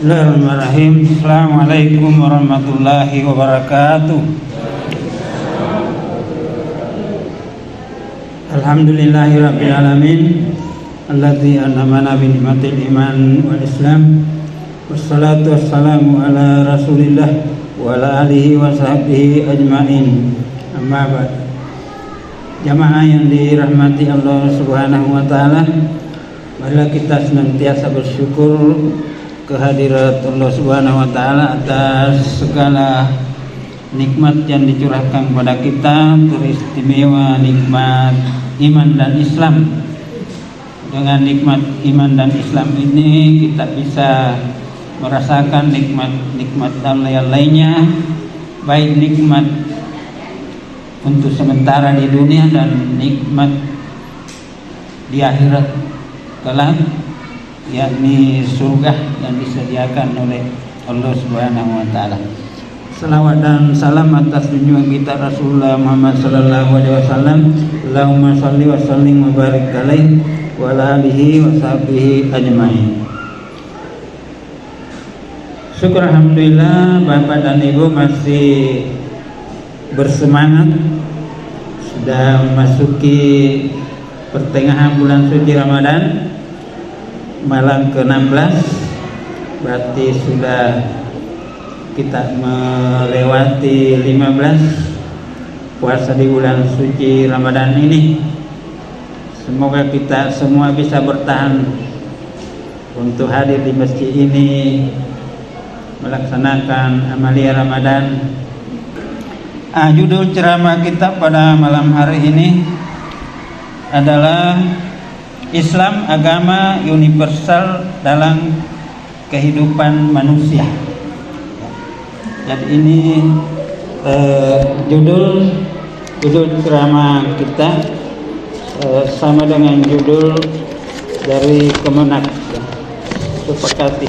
Bismillahirrahmanirrahim. Assalamualaikum warahmatullahi wabarakatuh. Alhamdulillahirabbil alamin alladzi an'amana bi ni'matil iman wal islam. Wassalatu wassalamu ala Rasulillah wa ala alihi wa sahbihi ajmain. Amma ba'd. Jamaah yang dirahmati Allah Subhanahu wa taala, marilah kita senantiasa bersyukur kehadirat Allah Subhanahu wa taala atas segala nikmat yang dicurahkan kepada kita, teristimewa nikmat iman dan Islam. Dengan nikmat iman dan Islam ini kita bisa merasakan nikmat yang lainnya, baik nikmat untuk sementara di dunia dan nikmat di akhirat kelak, yakni surga yang disediakan oleh Allah Subhanahu wa taala. Salawat dan salam atas junjungan kita Rasulullah Muhammad sallallahu alaihi wasallam. Allahumma shalli wa sallim wa barik alaihi wa ala alihi wa sahbihi ajmain. Syukur alhamdulillah Bapak dan Ibu masih bersemangat, sudah memasuki pertengahan bulan suci Ramadan, malam ke-16, berarti sudah kita melewati 15 puasa di bulan suci Ramadan ini. Semoga kita semua bisa bertahan untuk hadir di masjid ini, melaksanakan amalia Ramadan. Judul ceramah kita pada malam hari ini adalah Islam agama universal dalam kehidupan manusia. Jadi ini judul ceramah kita sama dengan judul dari Kemenak, sepakati.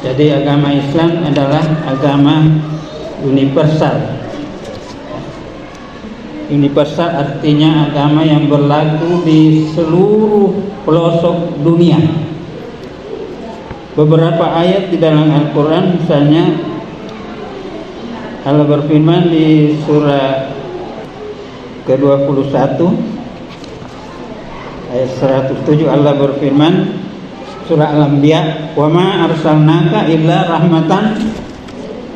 Jadi agama Islam adalah agama universal. Universal artinya agama yang berlaku di seluruh pelosok dunia. Beberapa ayat di dalam Al-Quran, misalnya Allah berfirman di surah ke-21 ayat 107, Allah berfirman surah Al-Anbiya, wa ma arsalnaka illa rahmatan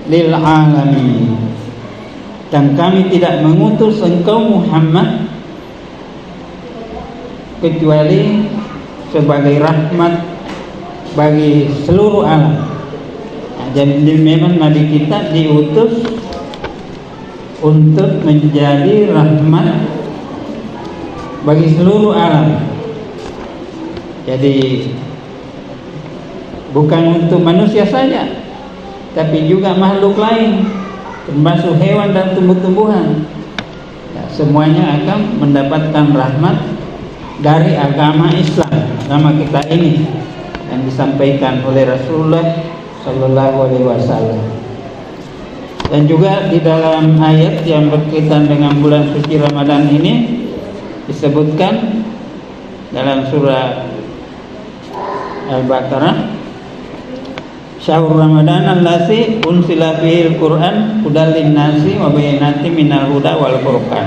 lil alamin, dan kami tidak mengutus engkau Muhammad kecuali sebagai rahmat bagi seluruh alam. Jadi memang Nabi kita diutus untuk menjadi rahmat bagi seluruh alam. Jadi bukan untuk manusia saja, tapi juga makhluk lain, termasuk hewan dan tumbuh-tumbuhan. Semuanya akan mendapatkan rahmat dari agama Islam, agama kita ini yang disampaikan oleh Rasulullah sallallahu alaihi wasallam. Dan juga di dalam ayat yang berkaitan dengan bulan suci Ramadan ini disebutkan dalam surah Al-Baqarah, Syahrul Ramadan allazi unzila fihil Qur'an hudal linnasi wa bayyinatin minal huda wal furqan.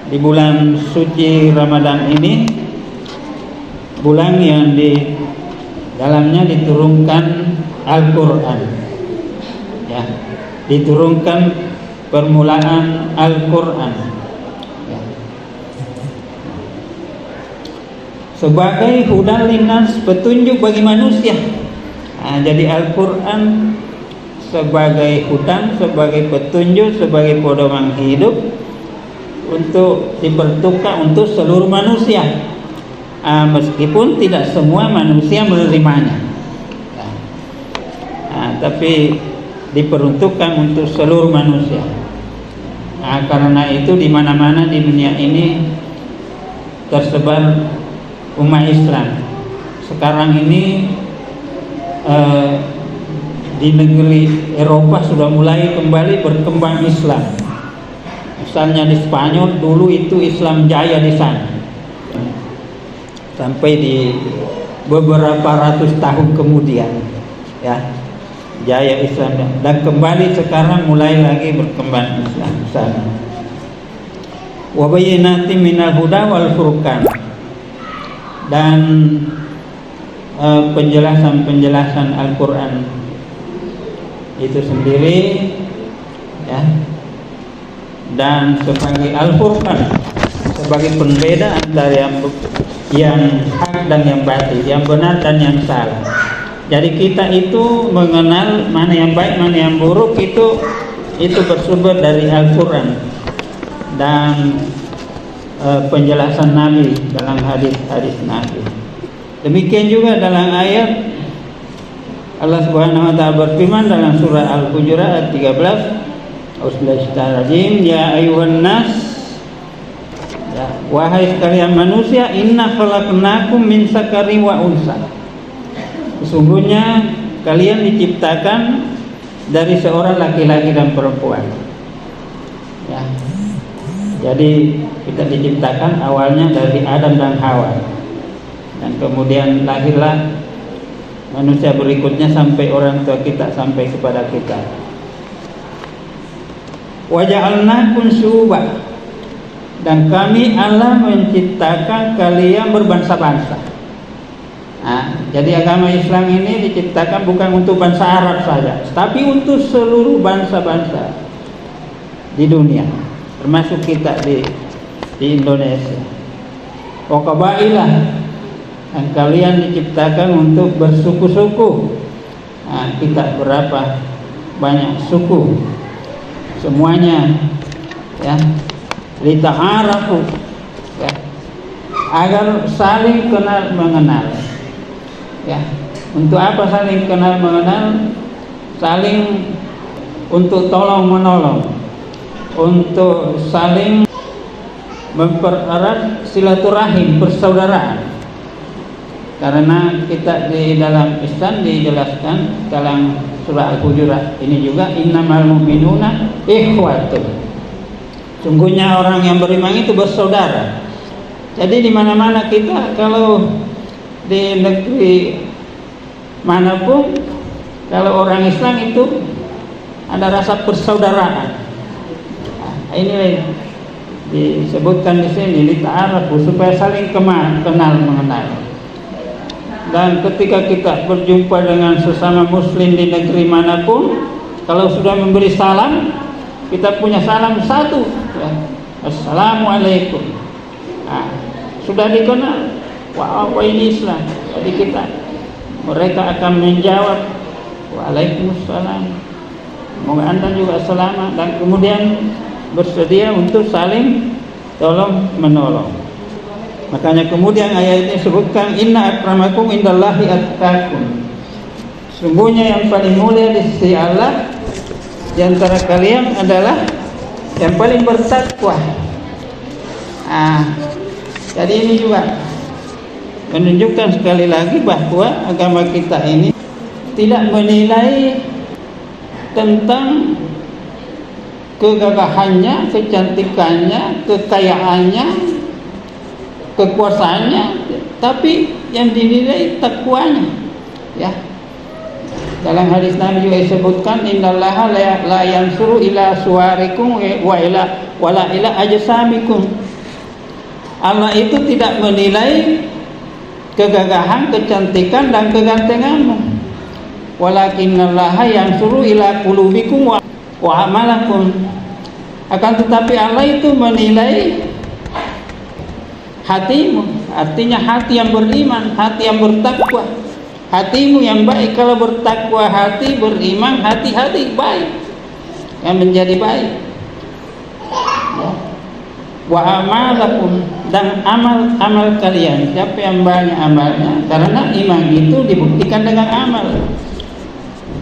Di bulan suci Ramadan ini, bulan yang di dalamnya diturunkan Al-Qur'an, ya, diturunkan permulaan Al-Qur'an, ya, sebagai hudal linnas, petunjuk bagi manusia. Jadi Al-Qur'an sebagai hudan, sebagai petunjuk, sebagai pedoman hidup untuk diperuntukkan untuk seluruh manusia. Meskipun tidak semua manusia menerimanya, tapi diperuntukkan untuk seluruh manusia. Karena itu di mana-mana di dunia ini tersebar umat Islam. Sekarang ini di negeri Eropa sudah mulai kembali berkembang Islam. Misalnya di Spanyol dulu itu Islam jaya di sana, sampai di beberapa ratus tahun kemudian, ya, jaya Islam, dan kembali sekarang mulai lagi berkembang Islam di sana. Wa bayyinatin minal huda wal furqan, dan penjelasan-penjelasan Al-Quran itu sendiri, ya, dan sebagai Al-Furqan, sebagai pembeda antara yang hak dan yang batil, yang benar dan yang salah. Jadi kita itu mengenal mana yang baik, mana yang buruk, itu bersumber dari Al-Quran dan penjelasan Nabi dalam hadis-hadis Nabi. Demikian juga dalam ayat Allah Subhanahu wa taala berfirman dalam surah Al-Hujurat ayat 13, Auzubillahi ya ayuhan nas, ya, wahai sekalian manusia, inna khalaqnakum min dzakarin wa unsa. Sesungguhnya kalian diciptakan dari seorang laki-laki dan perempuan. Ya. Jadi kita diciptakan awalnya dari Adam dan Hawa, dan kemudian lahirlah manusia berikutnya sampai orang tua kita, sampai kepada kita. Wa ja'alnakum syu'uban, dan kami Allah menciptakan kalian berbangsa-bangsa. Nah, jadi agama Islam ini diciptakan bukan untuk bangsa Arab saja, tapi untuk seluruh bangsa-bangsa di dunia, termasuk kita di Indonesia. Wa qabailah, dan kalian diciptakan untuk bersuku-suku. Nah, kita berapa banyak suku, semuanya, ya, lita'arafu, ya, agar saling kenal mengenal. Ya, untuk apa saling kenal mengenal? Saling untuk tolong menolong, untuk saling mempererat silaturahim, persaudaraan. Karena kita di dalam Islam dijelaskan dalam surah Al-Hujurat ini juga, innamal mu'minuna ikhwatun. Sungguhnya orang yang beriman itu bersaudara. Jadi di mana-mana kita, kalau di negeri manapun, kalau orang Islam itu ada rasa persaudaraan. Nah, ini disebutkan di sini lita'arafu, supaya saling kenal mengenal. Dan ketika kita berjumpa dengan sesama muslim di negeri manapun, kalau sudah memberi salam, kita punya salam satu, ya, Assalamualaikum. Nah, sudah dikenal, wah, apa ini Islam. Jadi mereka akan menjawab Waalaikumsalam, semoga Anda juga selamat, dan kemudian bersedia untuk saling tolong menolong. Makanya kemudian ayat ini sebutkan, inna akramakum indallahi atqakum. Sungguhnya yang paling mulia di sisi Allah di antara kalian adalah yang paling bertakwa. Jadi ini juga menunjukkan sekali lagi bahwa agama kita ini tidak menilai tentang kegagahannya, kecantikannya, kekayaannya, kekuasaannya, tapi yang dinilai takwanya. Ya. Dalam hadis Nabi juga disebutkan, innallaha la yansuru ila suwarikum wala ila ajsamikum. Allah itu tidak menilai kegagahan, kecantikan dan kegantenganmu. Walakinallaha yansuru ila qulubikum wa amalakum. Akan tetapi Allah itu menilai hatimu, artinya hati yang beriman, hati yang bertakwa, hatimu yang baik. Kalau bertakwa hati, beriman hati baik, yang menjadi baik. Wa amalakum, dan amal kalian, siapa yang banyak amalnya, karena iman itu dibuktikan dengan amal.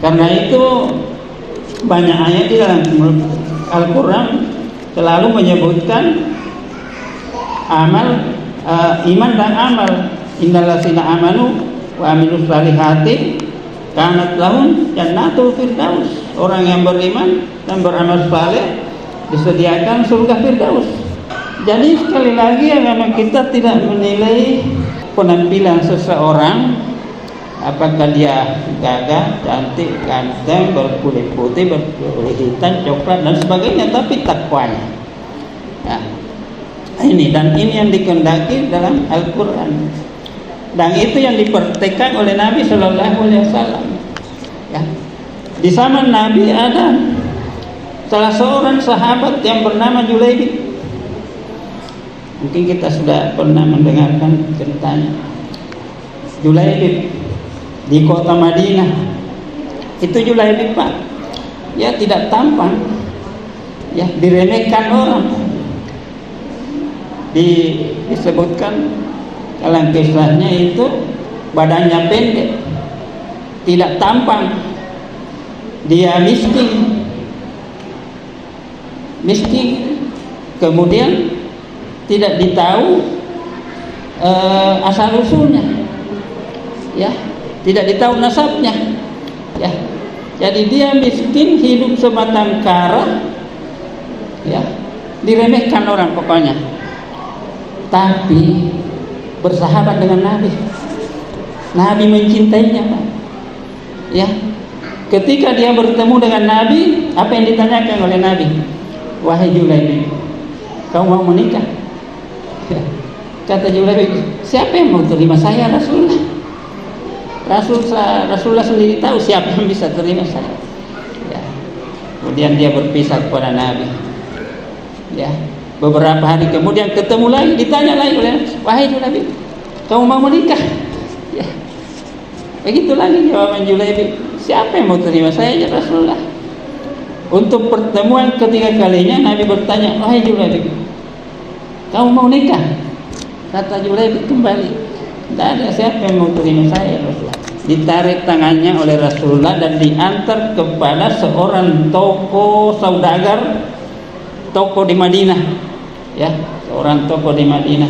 Karena itu banyak ayat di dalam Al-Quran selalu menyebutkan iman dan amal. Innallazina amanu wa amilus salihati kanat lahum jannatul firdaus. Orang yang beriman dan beramal saleh disediakan surga firdaus. Jadi sekali lagi agama kita tidak menilai penampilan seseorang, apakah dia gagah, cantik, ganteng, berkulit putih, berkulit hitam, coklat dan sebagainya, tapi takwanya. Ya. Ini yang dikehendaki dalam Al-Quran, dan itu yang dipraktekkan oleh Nabi Shallallahu Alaihi Wasallam. Ya. Di zaman Nabi ada salah seorang sahabat yang bernama Julaibib. Mungkin kita sudah pernah mendengarkan ceritanya. Julaibib di kota Madinah. Itu Julaibib, Pak. Ya, tidak tampan. Ya, diremehkan orang. Disebutkan dalam kisahnya itu badannya pendek, tidak tampan, dia miskin, kemudian tidak ditahu asal usulnya, ya, tidak ditahu nasabnya, ya. Jadi dia miskin, hidup sebatang kara, ya, diremehkan orang pokoknya. Tapi bersahabat dengan Nabi. Nabi mencintainya, Pak. Ya. Ketika dia bertemu dengan Nabi, apa yang ditanyakan oleh Nabi? Wahai Julaibib, kau mau menikah? Ya. Kata Julaibib, siapa yang mau terima saya, Rasulullah? Rasulullah sendiri tahu siapa yang bisa terima saya. Ya. Kemudian dia berpisah kepada Nabi. Ya. Beberapa hari kemudian ketemu lagi, ditanya lagi oleh, wahai Julaibib, kamu mau menikah? Ya. Begitu lagi jawaban Julaibib, siapa yang mau terima saya, ya Rasulullah? Untuk pertemuan ketiga kalinya Nabi bertanya, wahai Julaibib, kamu mau nikah? Kata Julaibib kembali, tidak ada siapa yang mau terima saya, ya Rasulullah. Ditarik tangannya oleh Rasulullah dan diantar kepada seorang toko saudagar, toko di Madinah. Ya, seorang toko di Madinah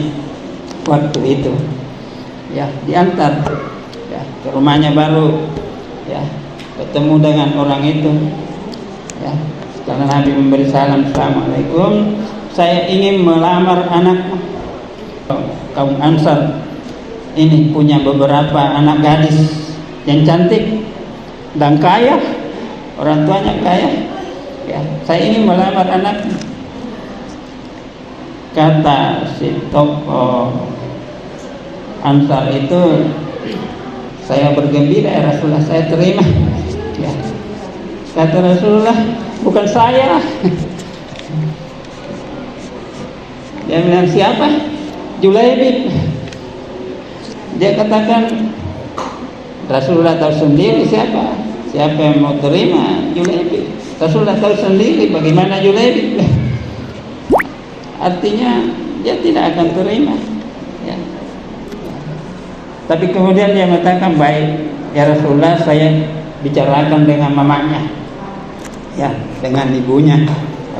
waktu itu, ya, diantar, ya, ke rumahnya baru, ya, ketemu dengan orang itu, ya. Karena Nabi memberi salam, assalamualaikum, saya ingin melamar anak. Kaum Ansar ini punya beberapa anak gadis yang cantik dan kaya, orang tuanya kaya, ya, saya ingin melamar anaknya. Kata si tokoh Ansar itu, saya bergembira ya Rasulullah, saya terima. Ya. Kata Rasulullah, bukan saya. Dia bilang, siapa? Julaibib. Dia katakan, Rasulullah tahu sendiri siapa yang mau terima Julaibib. Rasulullah tahu sendiri bagaimana Julaibib. Artinya dia tidak akan terima, ya. Tapi kemudian dia mengatakan, baik ya Rasulullah, saya bicarakan dengan mamanya, ya, dengan ibunya.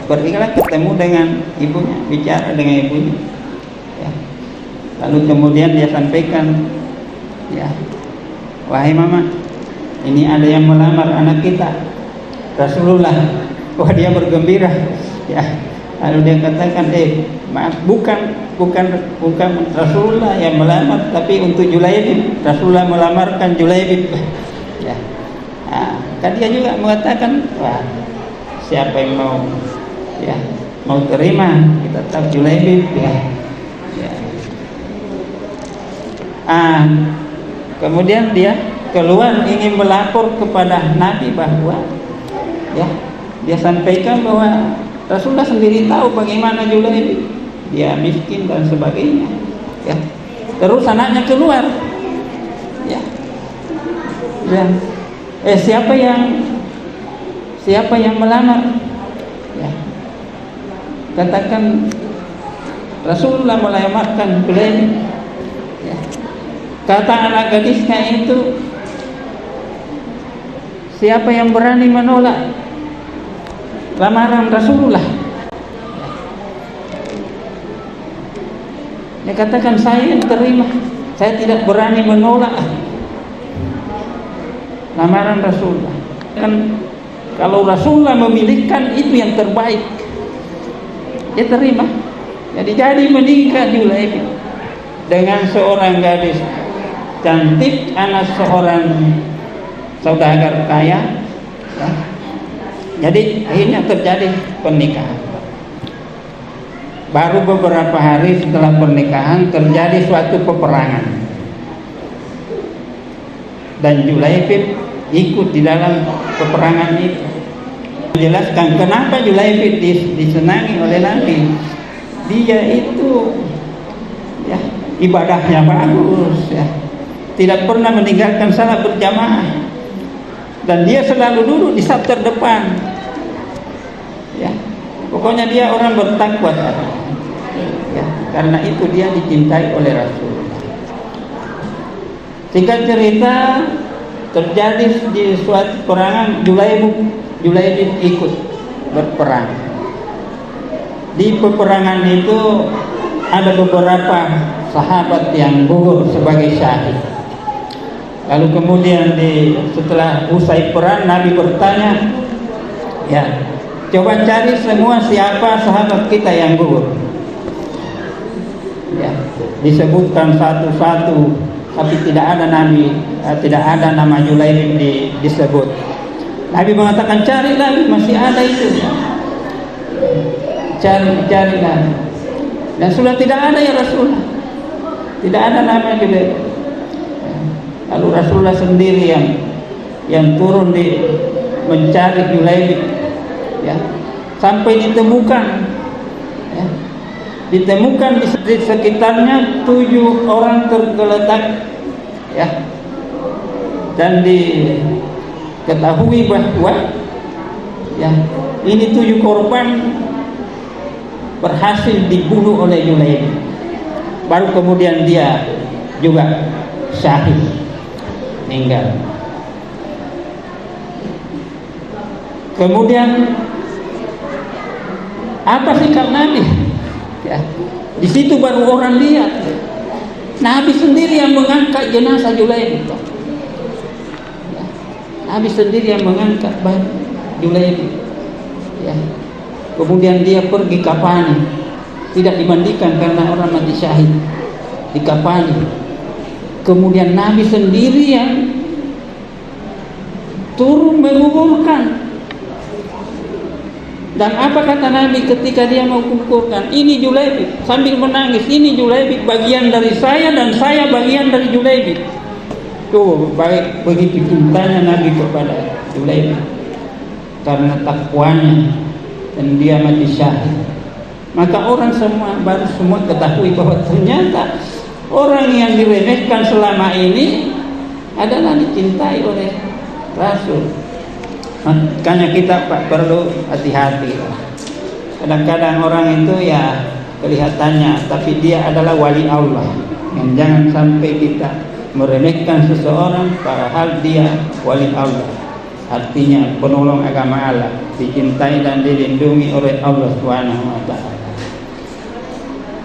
Pergilah ketemu dengan ibunya, bicara dengan ibunya, ya. Lalu kemudian dia sampaikan, ya, wahai mama, ini ada yang melamar anak kita, Rasulullah. Wah, dia bergembira, ya. Lalu dia katakan, maaf, bukan Rasulullah yang melamar, tapi untuk Julaibib. Rasulullah melamarkan Julaibib. Ya. Nah, kan dia juga mengatakan, wah, siapa yang mau terima, kita tahu Julaibib, ya. Ya. Kemudian dia keluar ingin melapor kepada Nabi bahwa, ya, dia sampaikan bahwa Rasulullah sendiri tahu bagaimana Julaibib, dia miskin dan sebagainya, ya. Terus anaknya keluar, ya. Dan siapa yang melamar, ya. Katakan Rasulullah melamarkan Julaibib, ya. Kata anak gadisnya itu, siapa yang berani menolak lamaran Rasulullah? Dia katakan, saya yang terima, saya tidak berani menolak lamaran Rasulullah. Kan kalau Rasulullah memilihkan itu yang terbaik, dia terima. Jadi menikah Julaibib. dengan seorang gadis cantik, anak seorang saudagar kaya, ya. Jadi akhirnya terjadi pernikahan. Baru beberapa hari setelah pernikahan terjadi suatu peperangan, dan Julaibib ikut di dalam peperangan itu. Menjelaskan kenapa Julaibib disenangi oleh Nabi. Dia itu ya ibadahnya bagus, ya, tidak pernah meninggalkan salat berjamaah, dan dia selalu duduk di saf terdepan, ya. Pokoknya dia orang bertakwa, ya. Karena itu dia dicintai oleh Rasulullah. Singkat cerita, terjadi di suatu peperangan, Julaibib ikut berperang. Di peperangan itu ada beberapa sahabat yang gugur sebagai syahid. Lalu kemudian setelah usai perang, Nabi bertanya, ya, coba cari semua siapa sahabat kita yang gugur. Ya, disebutkan satu-satu, tapi tidak ada nama Julaibib disebut. Nabi mengatakan, cari lagi, masih ada itu. Cari lagi. Dan sudah tidak ada, ya Rasulullah. Tidak ada nama Julaibib. Lalu Rasulullah sendiri yang turun mencari Julaibib, ya, sampai ditemukan, ya. Ditemukan di sekitarnya 7 orang tergeletak, ya, dan diketahui bahwa, ya, ini 7 korban berhasil dibunuh oleh Julaibib. Baru kemudian dia juga syahid, meninggal. Kemudian apa sikap Nabi? Ya, di situ baru orang lihat. Nabi sendiri yang mengangkat jenazah Julaibib. Ya, Nabi sendiri yang mengangkat Julaibib. Ya. Kemudian dia pergi kafani, tidak dimandikan karena orang mati syahid, dikafani. Kemudian Nabi sendiri yang turun menguburkan. Dan apa kata Nabi ketika dia mau menguburkan? Ini Julaibib, sambil menangis. Ini Julaibib, bagian dari saya, dan saya bagian dari Julaibib. Tuh, baik begitu cintanya Nabi kepada Julaibib karena takwanya, dan dia mati syahid. Maka orang baru semua ketahui bahwa ternyata orang yang diremehkan selama ini adalah dicintai oleh Rasul. Makanya kita perlu hati-hati. Kadang-kadang orang itu ya kelihatannya, tapi dia adalah wali Allah. Dan jangan sampai kita meremehkan seseorang padahal dia wali Allah. Artinya penolong agama Allah, dicintai dan dilindungi oleh Allah Subhanahu wa taala.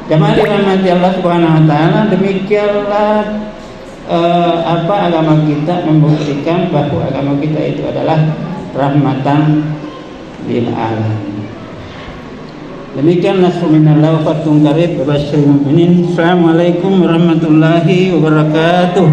Jemaah dirahmati Allah Subhanahu wa taala, demikianlah agama kita membuktikan bahwa agama kita itu adalah rahmatan lil alamin. Demikian nasrulillah wa fathun qarib wa basyiril mu'minin. Assalamualaikum warahmatullahi wabarakatuh.